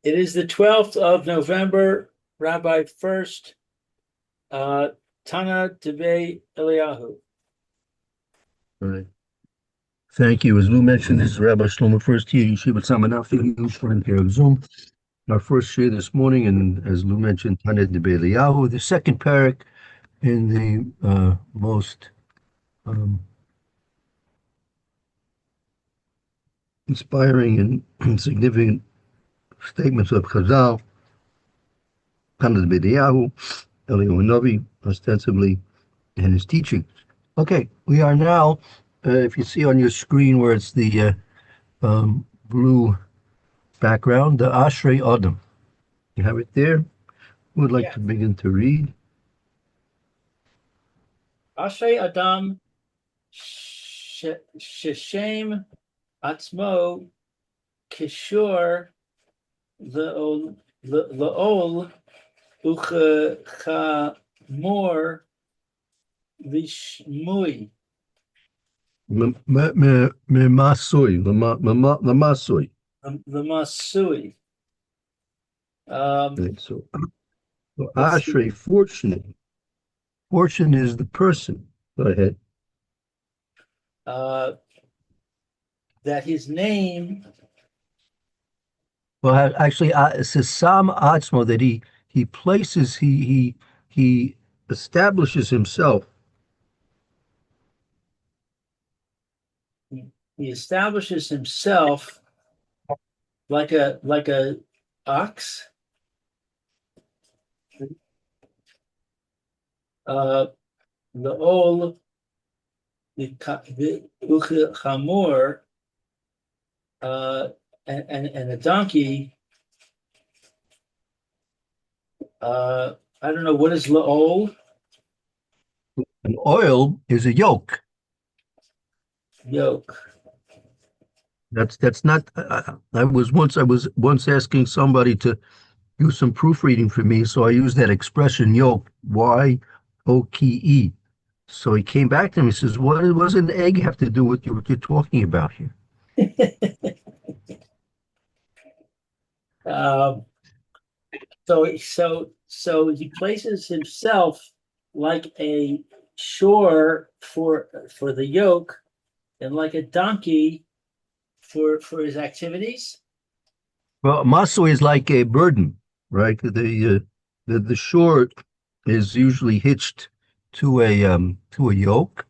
It is the 12th of November, Rabbi Furst, Tana, deBei, Eliyahu. All right. Thank you. As Lou mentioned, this is Rabbi Shlomo Furst here, Yeshiva Tzamanafi, Shrine here of Zoom. Our first share this morning, and as Lou mentioned, Tana deBei Eliyahu, the second parak in the most inspiring and significant statements of Chazal, Tana deBei Eliyahu, Eliyahu Navi, ostensibly, and his teachings. Okay, we are now, if you see on your screen where it's the blue background, the Ashrei Adam. You have it there. Who would like Yeah. to begin to read? Ashrei Adam Sheshem Atzmo Kishur Le'ol Uchamor Lishmui. Memasui, Lamasui. Lamasui. So Let's see. Ashrei, fortunate. Fortune is the person. Go ahead. That his name. Well, actually, it says Sam Atzmo, that he places, he establishes himself. He establishes himself like a ox, the ol, the chamor, and a donkey. I don't know what is laol. An oil is a yoke. Yoke. That's not. I was once asking somebody to do some proofreading for me, so I used that expression yoke, Y-O-K-E. So he came back to me and says, "What does an egg have to do with what you're talking about here?" um, so he places himself like a shore for the yoke, and like a donkey for his activities. Well, maso is like a burden, right? The shore is usually hitched to a yoke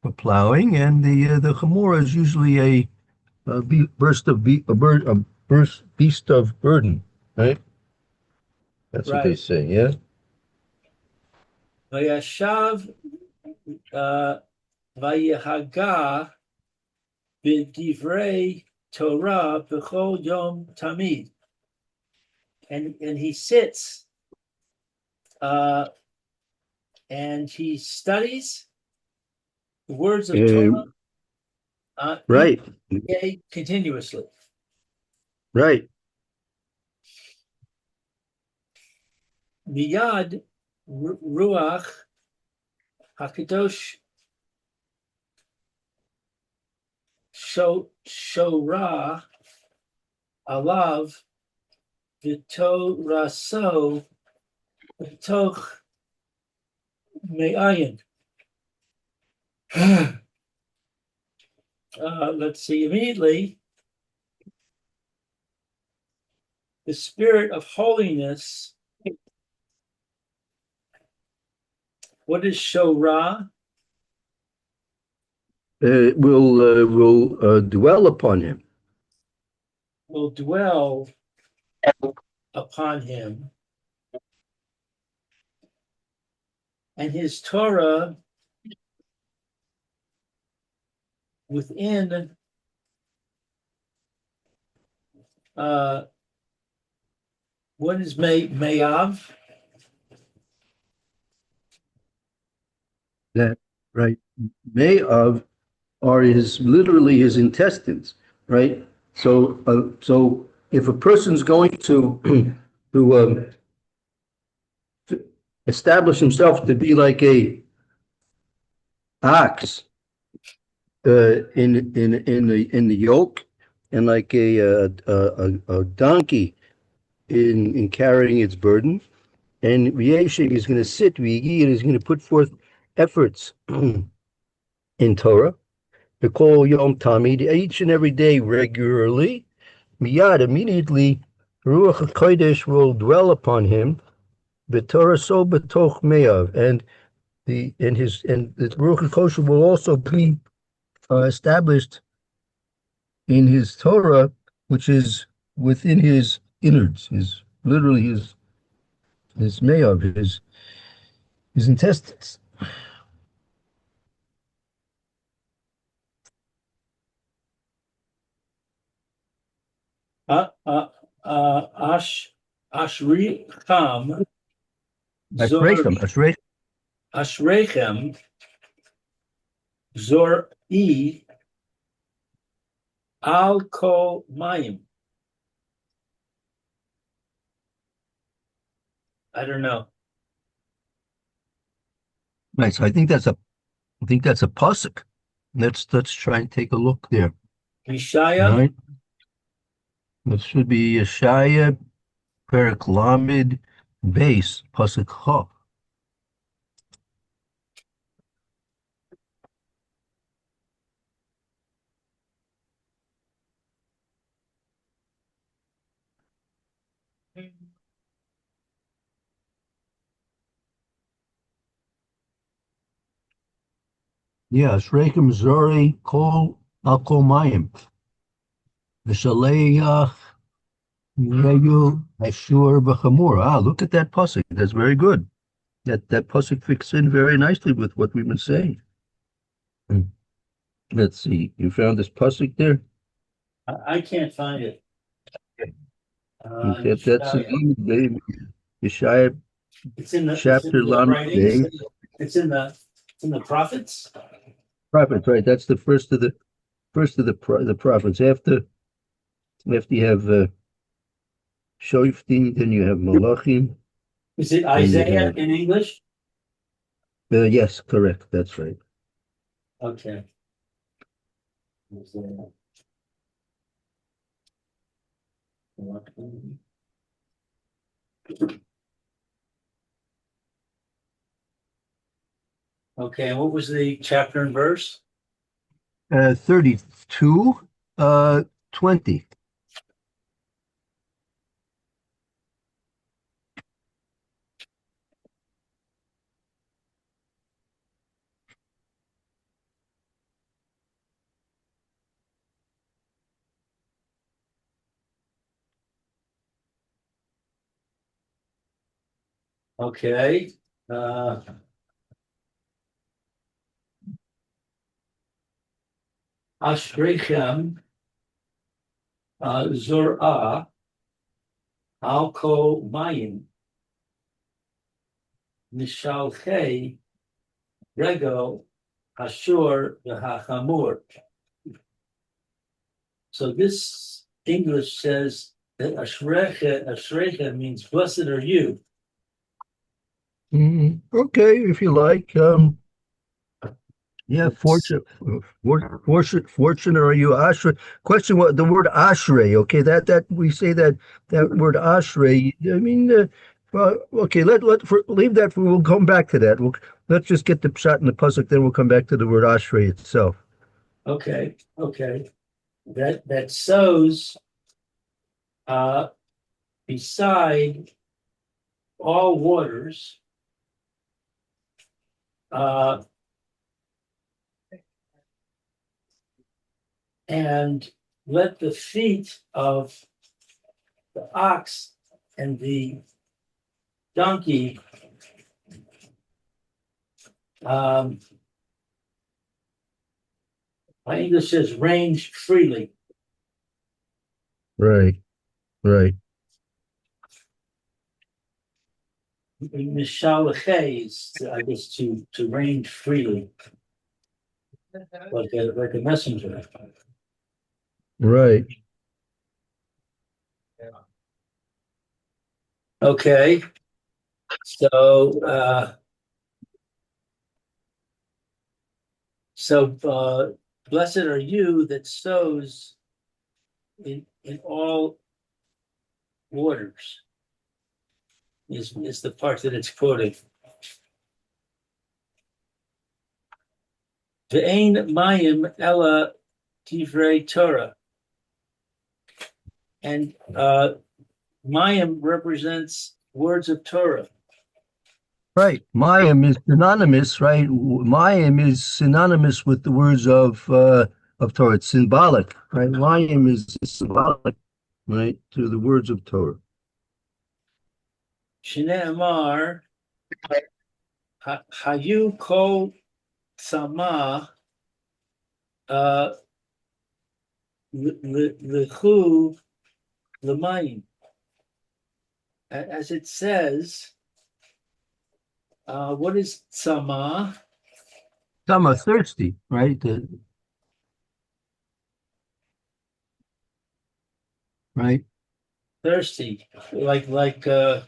for plowing, and the chamora is usually a beast of burden, right? That's what they Right. say, yeah. Vayashav vayahaga b'divrei Torah b'chol yom tamid, and he sits and he studies the words of Torah each Right, day continuously. right. Miyad ruach hakadosh shora alav v'toraso v'toch me'ayin. Let's see. Immediately, the spirit of holiness. What is shora? Will dwell upon him. Will dwell upon him, and his Torah within what is Mayav? That right. May of are literally his intestines, right? So if a person's going to to establish himself to be like a ox in the yoke, and like a donkey in carrying its burden, and V'yeshev is going to sit, V'yigi, and is going to put forth efforts in Torah. B'kol Yom Tamid, each and every day regularly. Miyad, immediately, Ruach HaKodesh will dwell upon him. B'Torah so b'toch me'av, and the Ruach HaKodesh will also be established in his Torah, which is within his innards, his literally his me'av, his intestines. Ashri Cham Ashreichem, Zor Ashrechem Zor E Al Kol Mayim. I don't know. Right. So I think that's a pasuk. Let's try and take a look there. Mishaya. Right. That should be Yeshaya Perek Lamed base pasuk ha. Yeah, Shreikim Zori Kol Al Kol Mayim. V'Shaleach Regul Ashur B'Chamur. Ah, look at that pasuk. That's very good. That pasuk fits in very nicely with what we've been saying. Let's see. You found this pasuk there? I can't find it. That's indeed, baby. Yeshaya It's in the chapter Lamed writings. Bey. It's in the prophets. Prophets, right? That's the first of the prophets. After you have Shoftim, then you have Malachim. Is it Isaiah in English? Yes, correct. That's right. Okay. Okay, and what was the chapter and verse? 32, 20. Okay. Ashrechem Zorah Alko Mayim Mishalchei Rego Ashur V'Hachamur. So this English says that Ashrecha means blessed are you. Okay, if you like. Yeah, fortunate are you Ashray? Question what the word Ashray, okay, that we say that word Ashray, I mean, okay, leave that for, we'll come back to that. Let's just get the shot in the pasuk, then we'll come back to the word Ashray itself. Okay. That sows beside all waters, and let the feet of the ox and the donkey my English says range freely. Right. Mishalachei is, I guess, to range freely, like a messenger. Right. Okay, so blessed are you that sows in all waters, is the part that it's quoting. Ve'ein mayim ella divrei Torah. And mayim represents words of Torah. Right. Mayim is synonymous, right? Mayim is synonymous with the words of Torah. It's symbolic, right? Mayim is symbolic, right, to the words of Torah. Shne'emar hayu kol tzama lechu l'mayim. As it says, what is tzama? Some are thirsty, right? Right. Thirsty, like our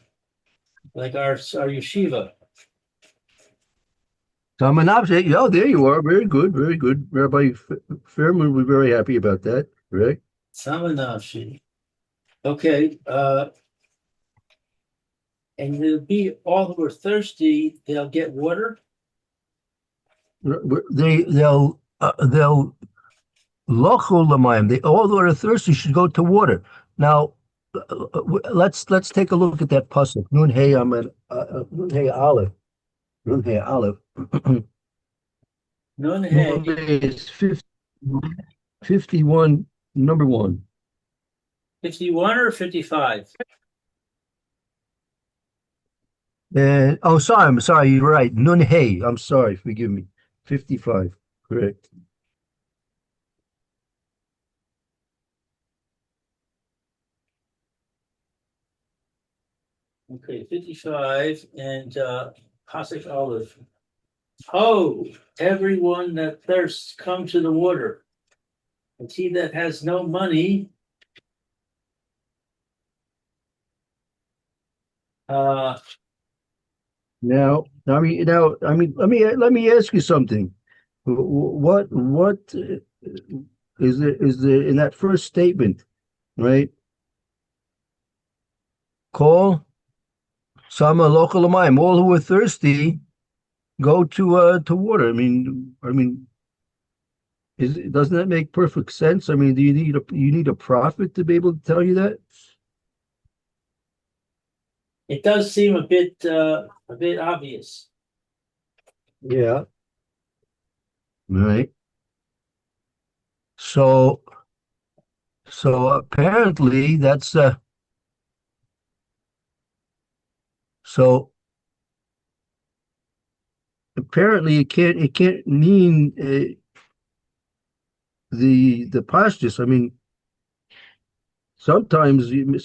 yeshiva. Some are not. Oh, there you are. Very good. Very good. Rabbi Fairman will be very happy about that, right? Samanavshi. Okay, and there'll be all who are thirsty, they'll get water. They'll lochol lamayim. They all who are thirsty should go to water. Now, let's take a look at that pasuk. Nun hey nun hey aleph. Nun hey aleph. Nun Nun hey, hey is 51, number one. 51 or 55? And oh, sorry, I'm sorry. You're right. Nun hey. I'm sorry. Forgive me. 55. Correct. Okay, 55 and Pasuk Aleph. Oh, everyone that thirsts, come to the water. And he that has no money, uh, Now, let me ask you something. What is there in that first statement, right? Call sama local amayim. All who are thirsty, go to water. Doesn't that make perfect sense? I mean, do you need a prophet to be able to tell you that? it does seem a bit obvious. Yeah. Right. So apparently so apparently it can't mean the postures. I mean, sometimes you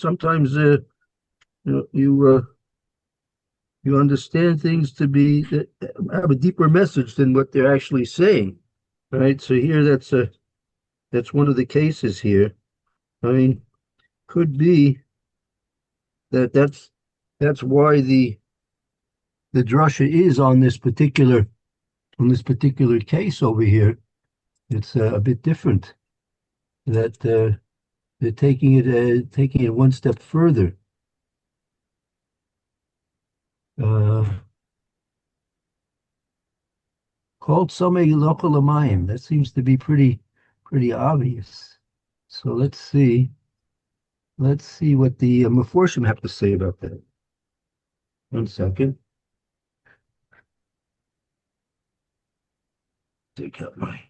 understand things to be that have a deeper message than what they're actually saying, right? So here that's one of the cases here. I mean, could be that's why the drasha is on this particular case over here. It's a bit different. That they're taking it one step further. Uh, Called Somei Local Amayim. That seems to be pretty obvious. So let's see. Let's see what the Meforshim have to say about that. One second. Take out my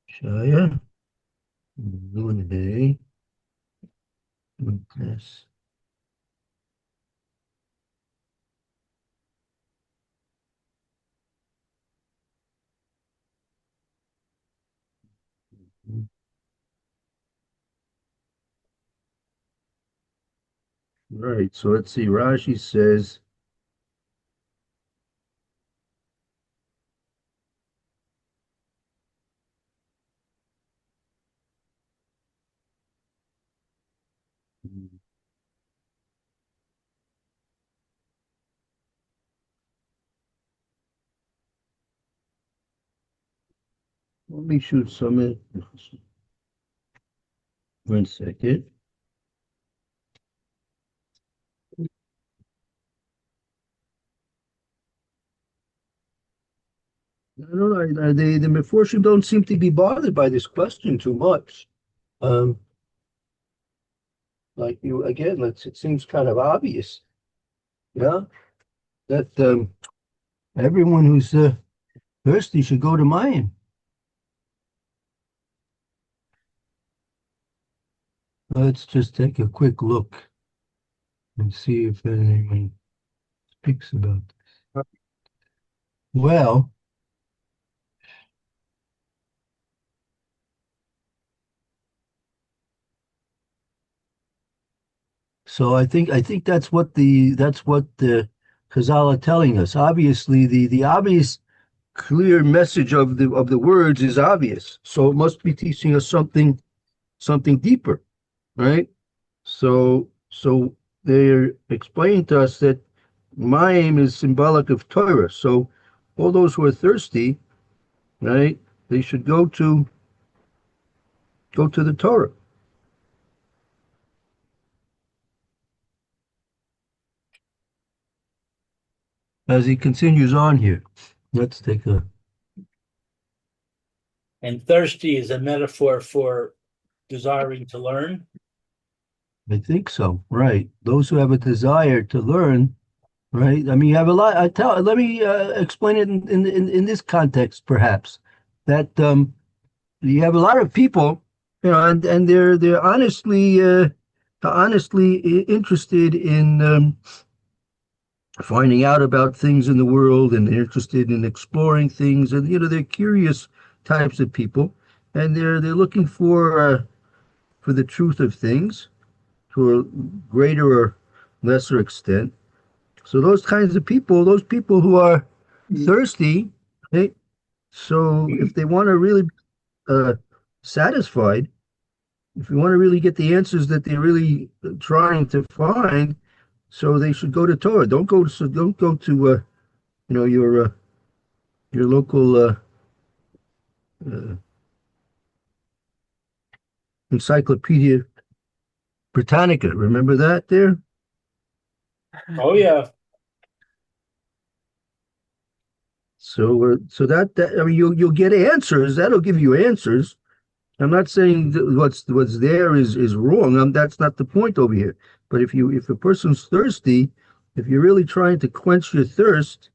Shaya. Lunay. This. Right. So let's see. Rashi says. Let me shoot some in. 1 second. I don't know. The Meforshim don't seem to be bothered by this question too much. Um, like you again, it seems kind of obvious, yeah, that everyone who's thirsty should go to Mayim. Let's just take a quick look and see if anyone speaks about this. Well, so I think that's what the Chazal are telling us. Obviously, the obvious clear message of the words is obvious. So it must be teaching us something deeper, right? So they're explaining to us that Mayim is symbolic of Torah. So all those who are thirsty, right, they should go to the Torah. As he continues on here, let's take a. And thirsty is a metaphor for desiring to learn. I think so, right? Those who have a desire to learn, right? I mean, you have a lot. Let me explain it in this context, perhaps, that you have a lot of people, and they're honestly interested in finding out about things in the world, and they're interested in exploring things, and they're curious types of people, and they're looking for the truth of things to a greater or lesser extent. So those people who are thirsty, right? So if they want to really uh, satisfied, if you want to really get the answers that they're really trying to find, so they should go to Torah. Don't go to your local uh, Encyclopedia Britannica. Remember that there? Oh yeah. So that I mean you'll get answers. That'll give you answers. I'm not saying that what's there is wrong. That's not the point over here. But if a person's thirsty, if you're really trying to quench your thirst,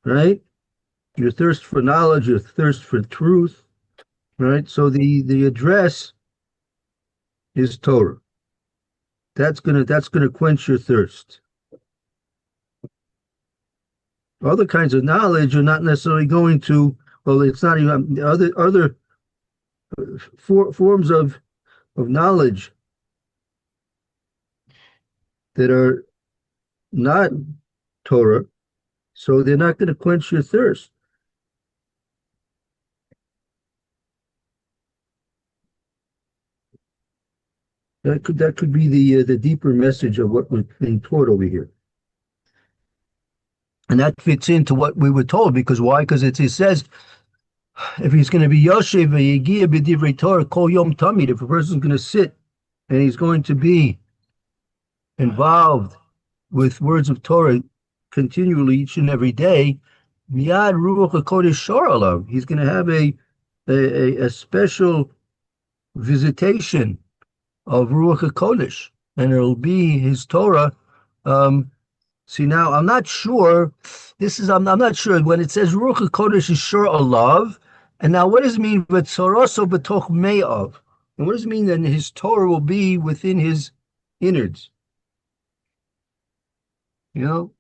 right? Your thirst for knowledge, your thirst for truth, right? So the address is Torah. That's gonna quench your thirst. Other kinds of knowledge are not necessarily going to. Well, it's not even other forms of knowledge that are not Torah, so they're not going to quench your thirst. That could be the deeper message of what was being taught over here, and that fits into what we were told. Because why? Because it says if he's going to be Yoshev Yegia b'divrei Torah kol yom tamid, if a person's going to sit and he's going to be involved with words of Torah continually each and every day, Miyad Ruach HaKodesh Shor Alav. He's going to have a special visitation of Ruach HaKodesh, and it'll be his Torah. See, now I'm not sure. I'm not sure when it says Ruach HaKodesh is Shor Alav, and now what does it mean? V'tzoroso b'toch me'av, and what does it mean that his Torah will be within his innards? You know,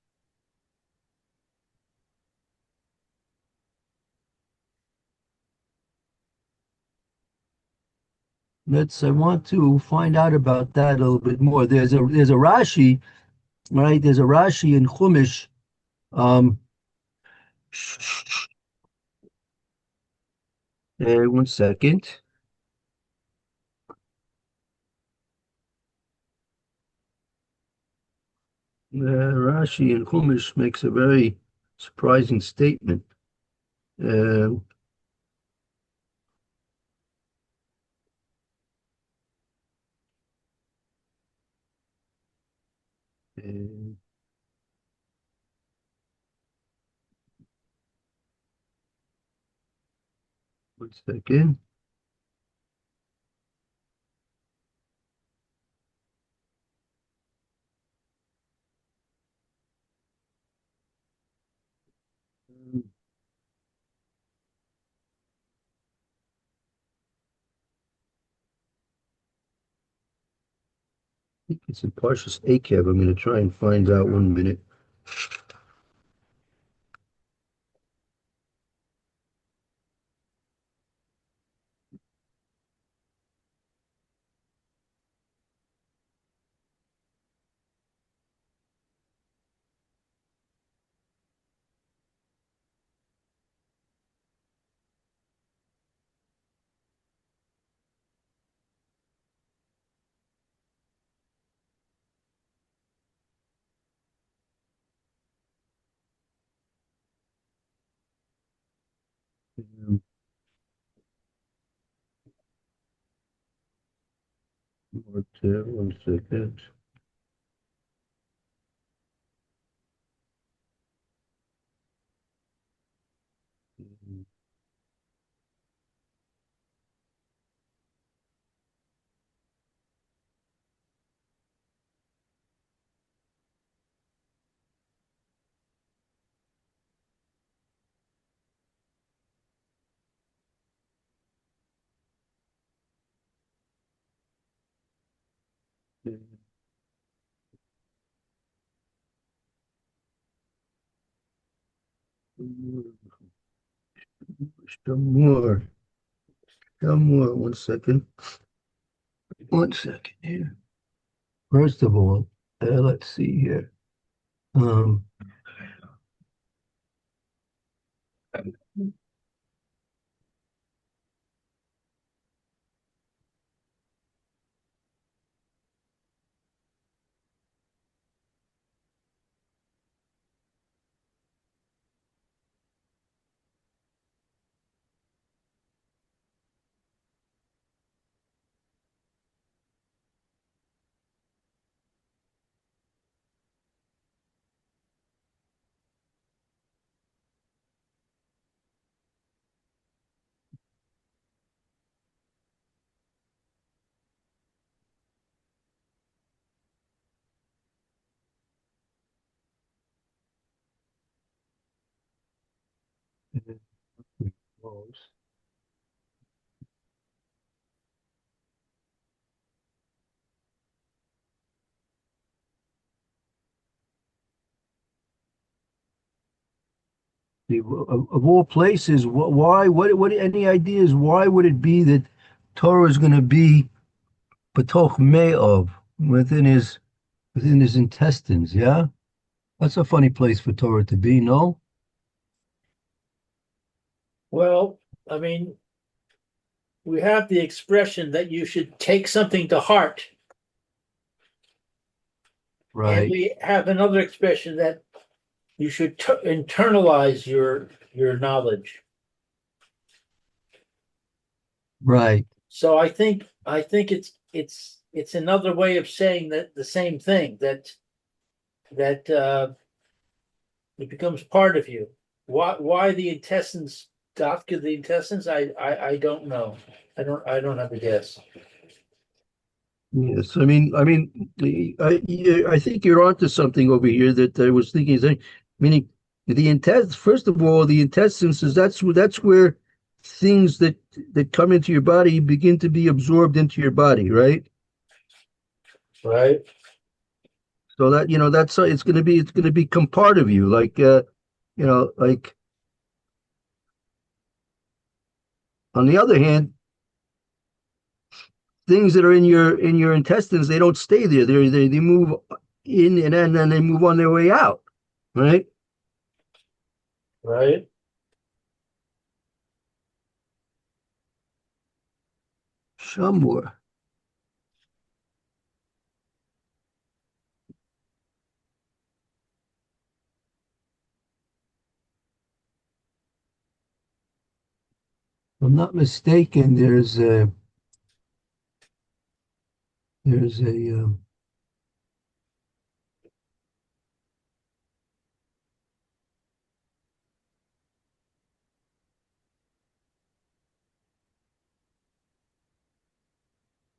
I want to find out about that a little bit more. There's a Rashi, right? There's a Rashi in Chumash. Um, 1 second. Rashi in Chumash makes a very surprising statement. Uh, Uh, 1 second. I think it's in Parshas Akev. I'm going to try and find out 1 minute. Um, what, 1 second. Some more. Some more. 1 second. 1 second here. First of all, let's see here. Um, of all places, why? What? Any ideas? Why would it be that Torah is going to be batoch me'ov within his intestines? Yeah, that's a funny place for Torah to be. No, Well, I mean, we have the expression that you should take something to heart, and right, we have another expression that you should internalize your knowledge. right. So I think it's another way of saying that the same thing that it becomes part of you. Why the intestines? Dafka the intestines? I don't know. I don't have a guess. Yes, I think you're onto something over here that I was thinking. Meaning, the intestines. First of all, the intestines is that's where things that come into your body begin to be absorbed into your body, right? Right. So that that's it's going to become part of you. Like on the other hand, things that are in your intestines, they don't stay there. They move in and then they move on their way out, right? Right. Somewhere. If I'm not mistaken, there's a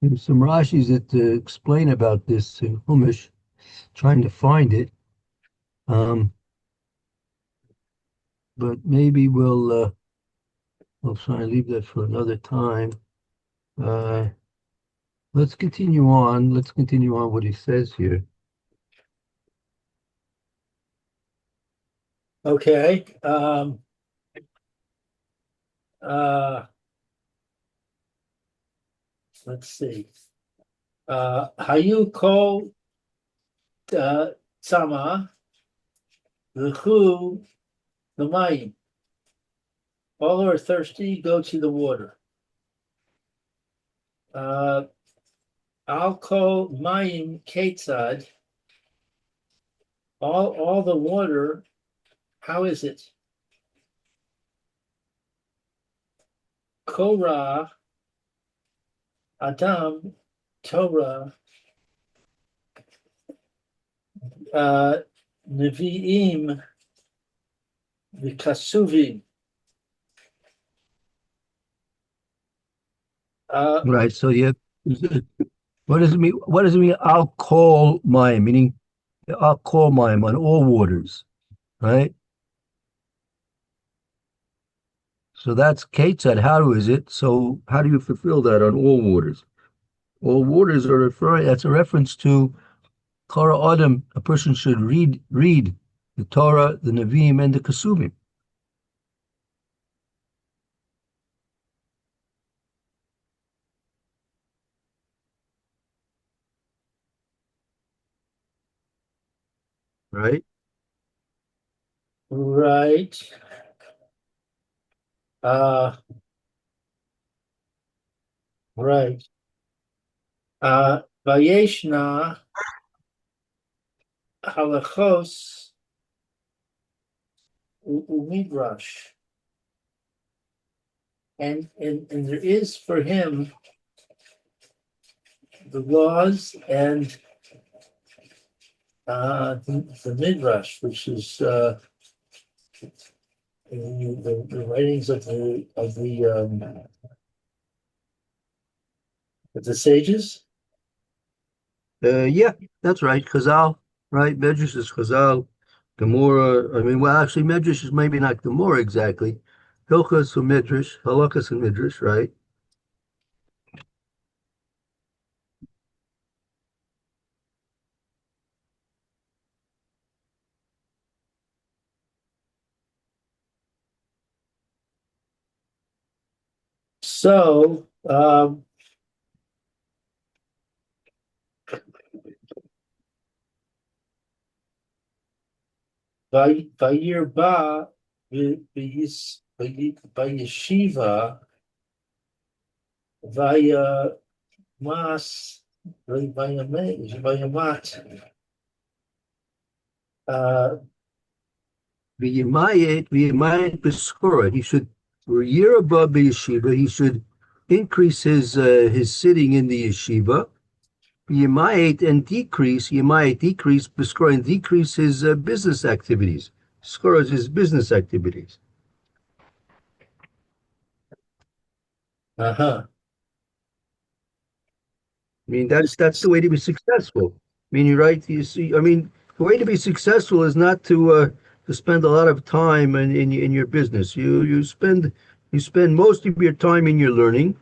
There's some Rashis that explain about this in Chumash, trying to find it. Um, but maybe we'll try and leave that for another time. Uh, let's continue on. Let's continue on what he says here. Okay. Uh, let's see. Hayu kol tzama v'chu l'mayim. All who are thirsty, go to the water. Al kol mayim ketzad. All the water. How is it? Korah Adam Torah Nevi'im V'Kasuvim. Right. So yeah, what does it mean? What does it mean? I'll call mine, meaning I'll call mine on all waters, right? So that's Kate said. How is it? So how do you fulfill that on all waters? All waters are referring. That's a reference to Torah Adam. A person should read the Torah, the Nevi'im, and the Kesuvim. Right. right. Uh, right. Vayeshna halachos umidrash. And there is for him the laws and the midrash, which is the writings of the sages. Yeah, that's right. Chazal, right? Medrash is Chazal. Gemara. I mean, well, actually, Medrash is maybe not Gemara exactly. Hilchas and Midrash, Halakas and Midrash, right? So Vayirba Vayeshiva Vayamas Vayamat V'yimayet b'skora. He should, for a year above the yeshiva, he should increase his sitting in the yeshiva. V'yimayet and decrease, yimayet decrease b'skora and decrease his business activities. Skora is his business activities. uh-huh. I mean, that's the way to be successful. I mean, you're right. You see, I mean, the way to be successful is not to spend a lot of time in your business. You spend most of your time in your learning,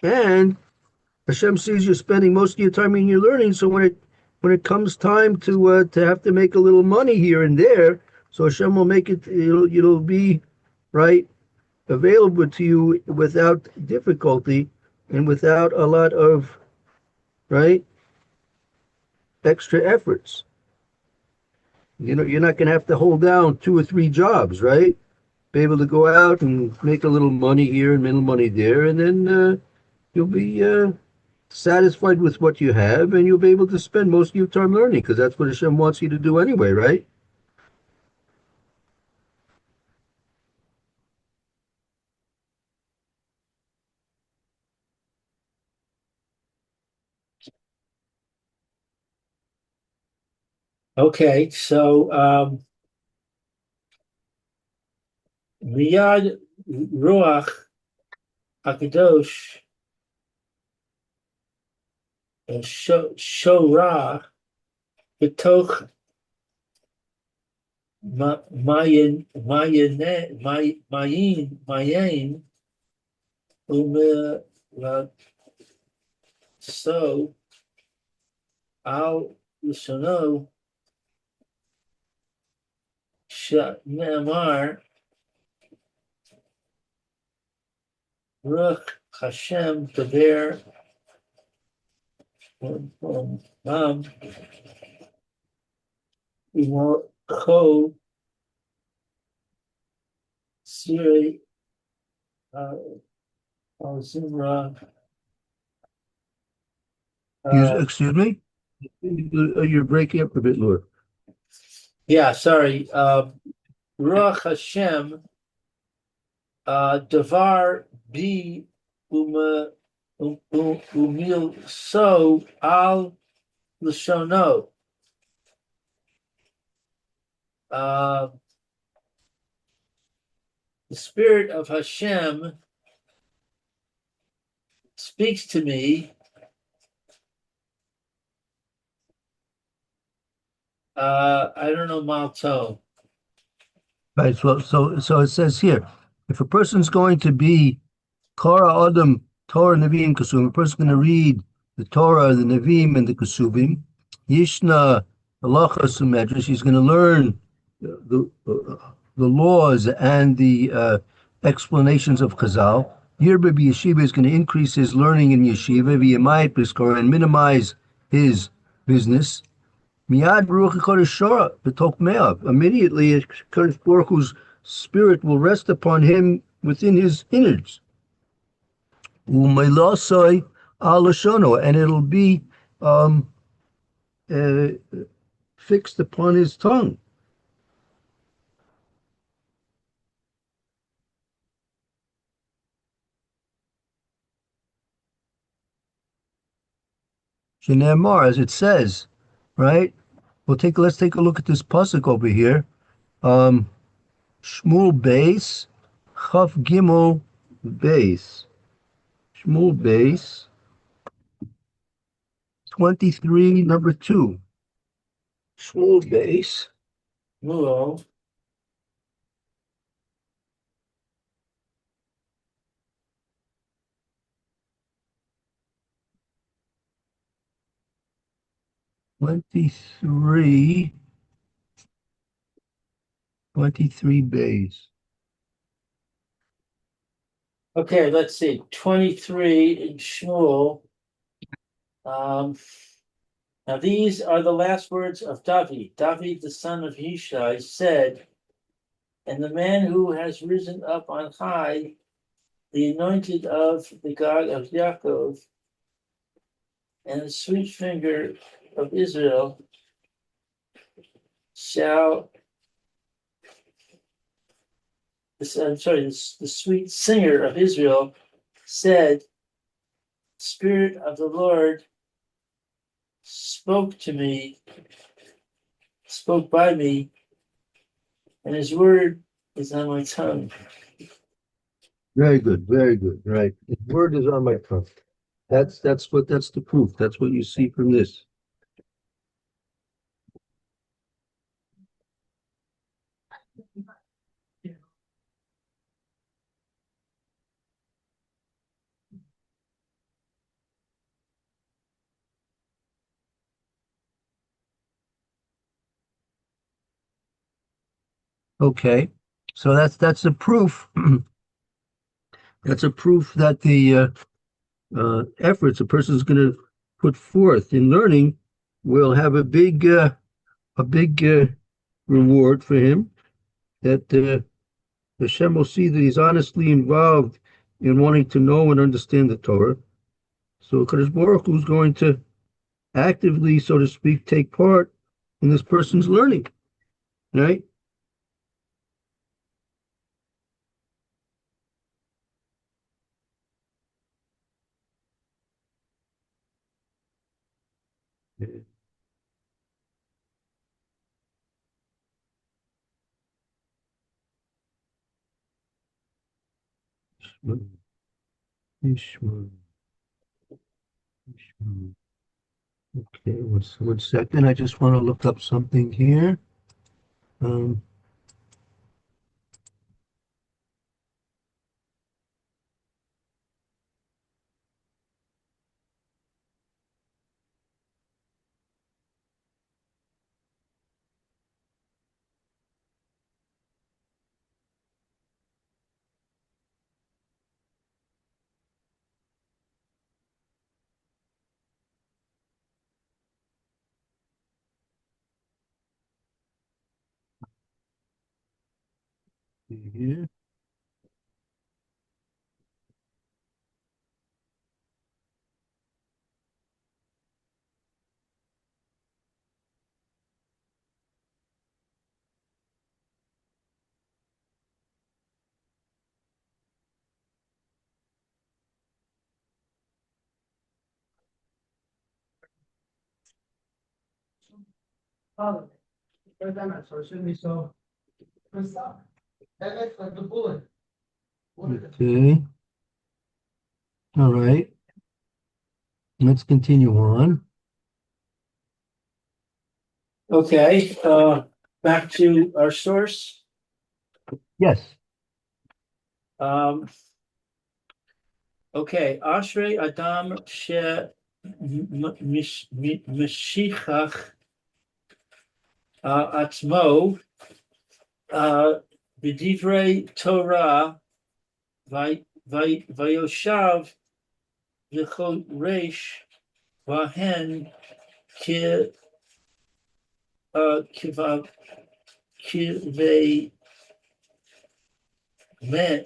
and Hashem sees you spending most of your time in your learning. So when it comes time to have to make a little money here and there, so Hashem will make it. It'll be right available to you without difficulty and without a lot of right extra efforts. You're not going to have to hold down two or three jobs, right? Be able to go out and make a little money here and a little money there, and then you'll be satisfied with what you have, and you'll be able to spend most of your time learning because that's what Hashem wants you to do anyway, right? Okay, so Miyad Ruach Hakadosh shora betoch mayin ume so al Lushano Ne'amar Ruach Hashem Daber Mam Ko Siri Zimra. Excuse me? You're breaking up a bit, Lord. Yeah, sorry. Ruach Hashem Davar Bi Umil So Al Lashono. Uh, the spirit of Hashem speaks to me. I don't know Malto. Right. So it says here, if a person's going to be Kara Adam Torah Nevi'im Kesuvim, a person's going to read the Torah, the Nevi'im, and the Kesuvim, Yishna Halachas Medrash, he's going to learn the laws and the explanations of Chazal. Yirba Yeshiva is going to increase his learning in Yeshiva, V'yamayit Briskor, and minimize his business. Miyad Baruch HaKodesh Shora B'tok Me'av. Immediately, Kodesh Baruch Hu's spirit will rest upon him within his innards. U'melasai al Lashono, and it'll be uh, fixed upon his tongue. Shenemar, as it says, right? Let's take a look at this pasuk over here. Shmuel Beis, Chaf Gimel Beis. Shmuel Beis, 23, number 2. Shmuel Beis, Muo. 23, 23 Beis. Okay, let's see. 23 in Shmuel. Now these are the last words of David. David, the son of Yishai, said, and the man who has risen up on high, the anointed of the God of Yaakov, and the sweet finger of Israel shall, I'm sorry, the sweet singer of Israel said, Spirit of the Lord spoke to me, spoke by me, and his word is on my tongue. Very good, very good. Right. The word is on my tongue. That's the proof. That's what you see from this. Okay. So that's a proof. That's a proof that the efforts a person is going to put forth in learning will have a big reward for him. That Hashem will see that he's honestly involved in wanting to know and understand the Torah. So Kadosh Baruch Hu is going to actively, so to speak, take part in this person's learning, right? Ishmael, Ishmael, Ishmael. Okay, one second. I just want to look up something here. Um, here. Oh, right down that, so it shouldn't be so. It's not. That's like the bullet. Okay. All right. Let's continue on. Okay, back to our source. Yes. Um, okay, Ashrei Adam she Mishichach Atzmo B'divrei Torah Vayoshav V'chol Reish Vahen Ki Kiva Kivei Me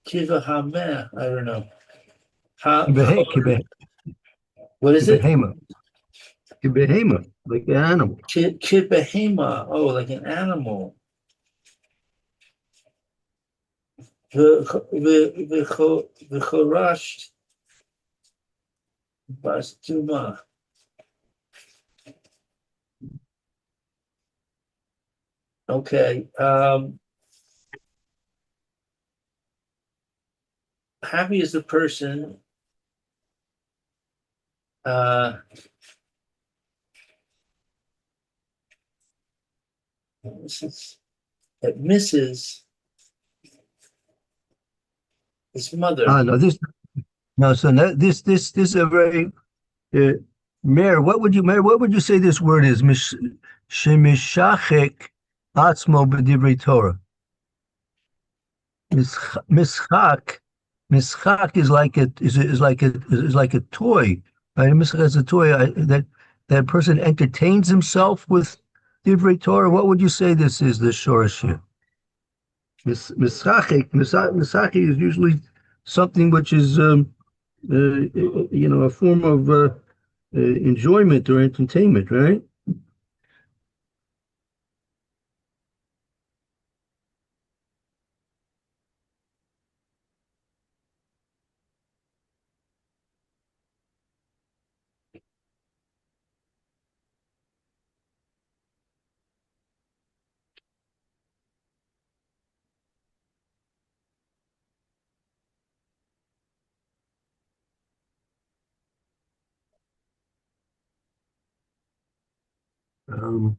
Kiva Hameh. I don't know. What is it? Kibehema. Kibehema, like the animal. Kibehema. Oh, like an animal. V'chorash Bastuma. Okay. Happy is the person uh that misses his mother. No, no. So this is a very uh, Mayor, what would you say this word is? Shemishachek atzmo b'divrei Torah. Mischak, mischak is like a toy. Right? Mischak is a toy that person entertains himself with divrei Torah. What would you say this is? The shorish here. Misachik is usually something which is a form of enjoyment or entertainment, right? Um,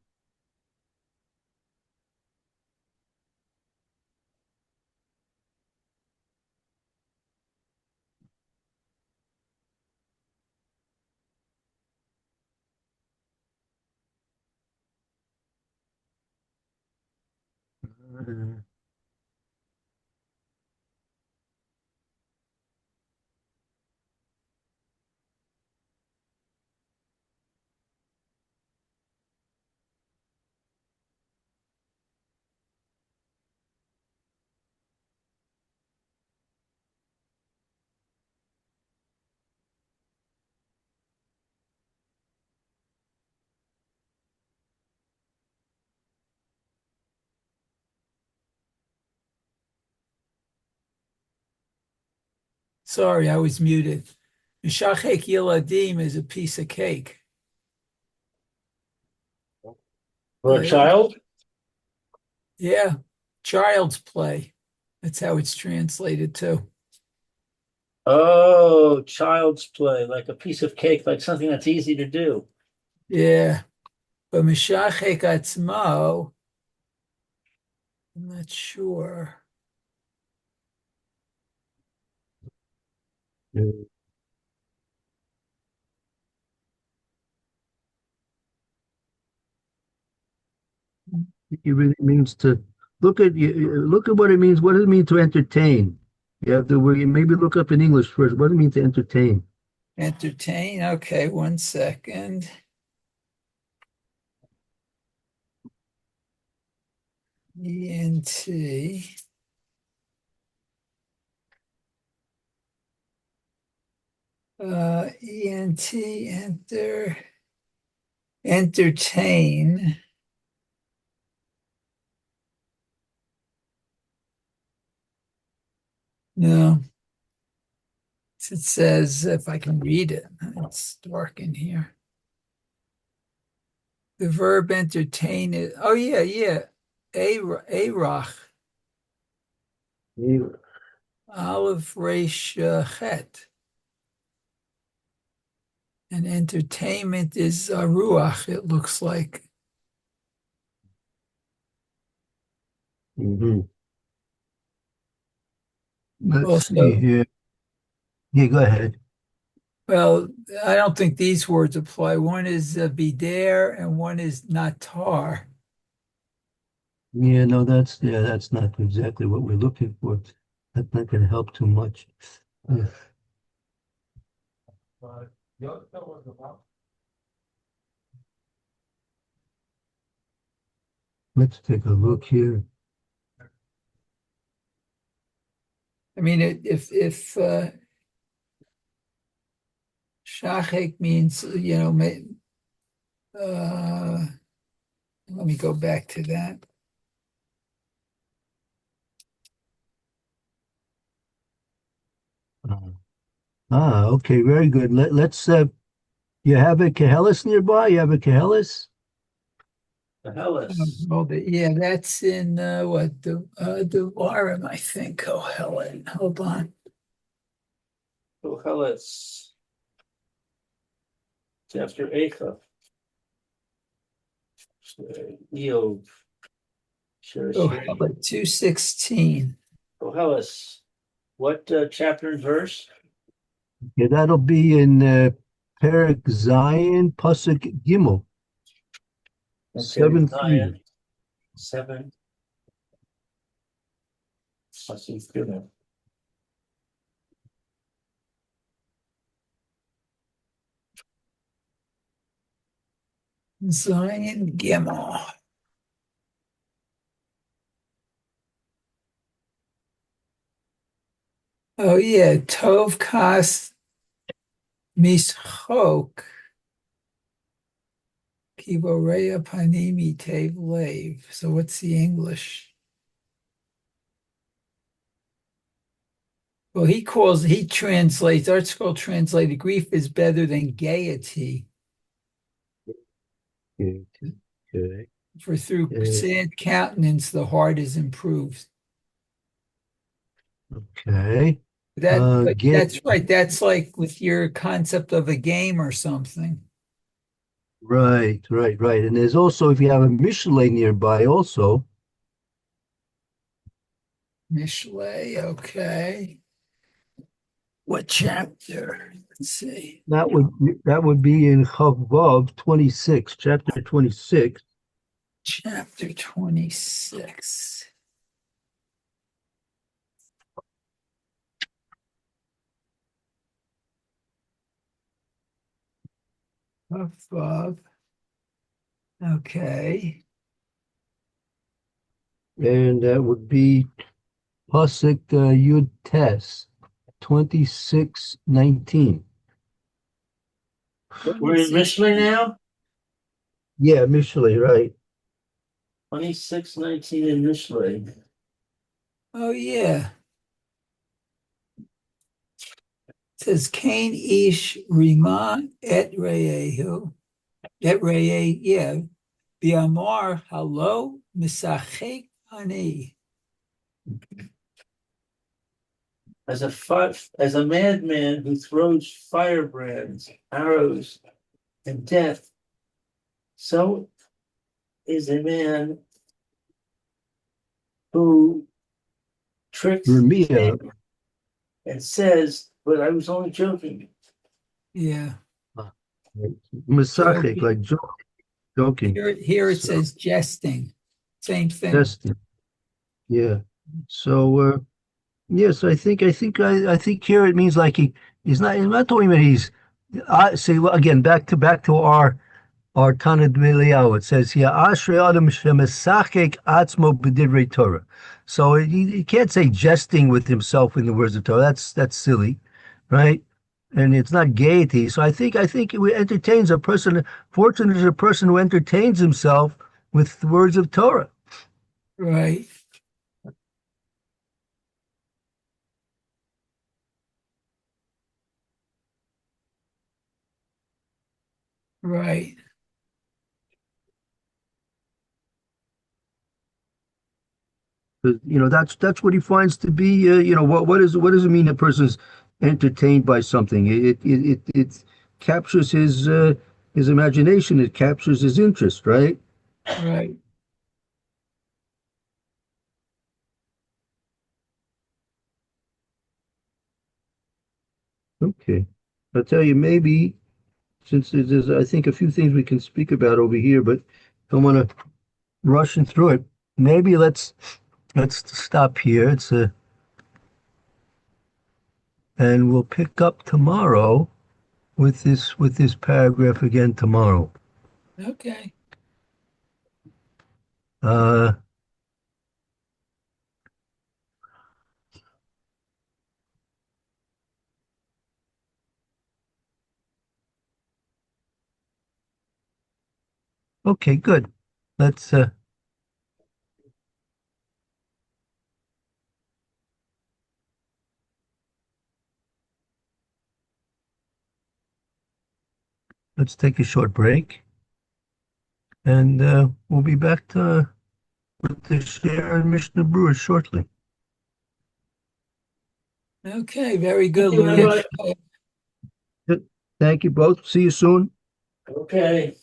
Sorry, I was muted. Mishachek Yiladim is a piece of cake. For a child? Yeah, child's play. That's how it's translated too. Oh, Oh, child's play, like a piece of cake, like something that's easy to do. Yeah. But Mishachek Atzmo, I'm not sure. It really means to look at what it means. What does it mean to entertain? You have to maybe look up in English first. What does it mean to entertain? Entertain. Okay, 1 second. ENT. ENT, entertain. No, it says, if I can read it, it's dark in here. The verb entertain is, oh yeah, yeah. Arach, Aleph Resh Chet. And entertainment is ruach, it looks like. Mm-hmm. Let's see Also, here. Yeah, go ahead. well, I don't think these words apply. One is bidare and one is natar. Yeah, no, that's not exactly what we're looking for. That's not going to help too much. Uh, let's take a look here. I mean, if shachek means, let me go back to that. Okay, very good. Let's you have a Kehelis nearby? You have a Kehelis? The Hellas. Hold it. Yeah, that's in what the Aram, I think. Oh, Helen, hold on. Oh, Hellas. Chapter Eicha. Eov. Sure, Oh, sure. Helen, 2:16. Oh, Hellas. What chapter and verse? Yeah, that'll be in Perek Zion, Pasuk Gimel, Okay, 7:3. Zion. 7. I see good. Zion Gimel. Oh yeah, Tov Kas Mishok Kiboreya Panimi Tev Lev. So what's the English? Well, he translates, Art Scroll translated, grief is better than gaiety. Okay. Okay. For through Uh, sad countenance, the heart is improved. okay. But Get that's right. That's like with your concept of a game or something. right. And there's also, if you have a Mishle nearby, also Mishle, okay. What chapter? Let's see. that would be in Chavav 26, chapter 26. Chapter 26. Above. Okay. And that would be Pasuk Yud Tes 26:19. We're in Mishlei now? Yeah, Mishle, right. 26:19 in Mishlei. Oh, yeah. It says Cain ish Rima et Reyehu. Et Reye, yeah. Biamar halo misachek ani. as a madman who throws firebrands, arrows, and death, so is a man who tricks Ramia, and says, "But I was only joking." Yeah. Masachik, Joking. like joking. Here it So says jesting. Same thing. that's yeah. So yes, I think here it means like he's not talking about I see well, again back to our Tana deBei. It says here Ashrei Adam shemesachek atzmo b'divrei Torah. So you can't say jesting with himself in the words of Torah. That's silly, right? And it's not gaiety. So I think it entertains a person. Fortunate is a person who entertains himself with the words of Torah. Right. Right. You know, that's what he finds to be. What does it mean? A person's entertained by something. It captures his imagination. It captures his interest, right? Right. Okay. I'll tell you, maybe since there's I think a few things we can speak about over here, but don't want to rush through it. Maybe let's stop here. It's and we'll pick up tomorrow with this paragraph again tomorrow. Okay. Uh, okay, good. Let's let's take a short break, and we'll be back to with the share and Mishnah Brewers shortly. Okay. Very Thank good, you, Louis. Rabbi. Thank you both. See you soon. Okay.